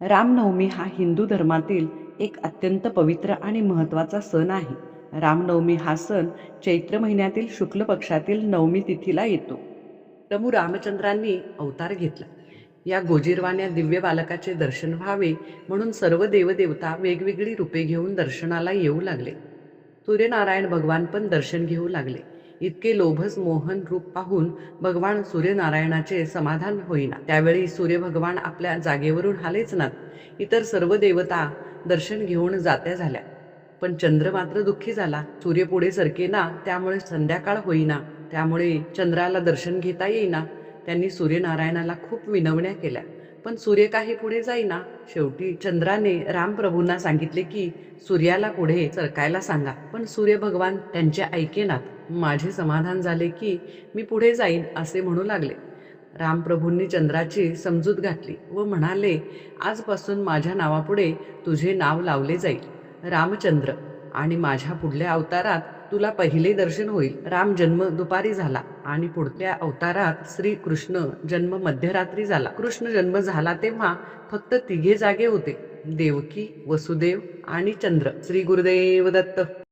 रामनवमी हा हिंदू धर्मातील एक अत्यंत पवित्र आणि महत्त्वाचा सण आहे. रामनवमी हा सण चैत्र महिन्यातील शुक्ल पक्षातील नवमी तिथीला येतो. प्रभू रामचंद्रांनी अवतार घेतला. या गोजीरवाण्या दिव्य बालकाचे दर्शन व्हावे म्हणून सर्व देवदेवता वेगवेगळी रूपे घेऊन दर्शनाला येऊ लागले. सूर्यनारायण भगवान पण दर्शन घेऊ लागले. इतके लोभस मोहन रूप पाहून भगवान सूर्यनारायणाचे समाधान होईना. त्यावेळी सूर्य भगवान आपल्या जागेवरून हालेच नात. इतर सर्व देवता दर्शन घेऊन जात्या झाल्या, पण चंद्र मात्र दुःखी झाला. सूर्य पुढे सरकेना, त्यामुळे संध्याकाळ होईना. त्यामुळे चंद्राला दर्शन घेता येईना. त्यांनी सूर्यनारायणाला खूप विनवण्या केल्या, पण सूर्य काही पुढे जाईना. शेवटी चंद्राने रामप्रभूंना सांगितले की सूर्याला पुढे सरकायला सांगा, पण सूर्य भगवान त्यांचे ऐकेनात. माझे समाधान झाले की मी पुढे जाईन असे म्हणू लागले. रामप्रभूंनी चंद्राची समजूत घातली व म्हणाले, आजपासून माझ्या नावापुढे तुझे नाव लावले जाईल रामचंद्र, आणि माझ्या पुढल्या अवतारात तुला पहिले दर्शन होईल. राम जन्म दुपारी झाला आणि पुढल्या अवतारात श्री कृष्ण जन्म मध्यरात्री झाला. कृष्ण जन्म झाला तेव्हा फक्त तिघे जागे होते, देवकी, वसुदेव आणि चंद्र. श्री गुरुदेव दत्त.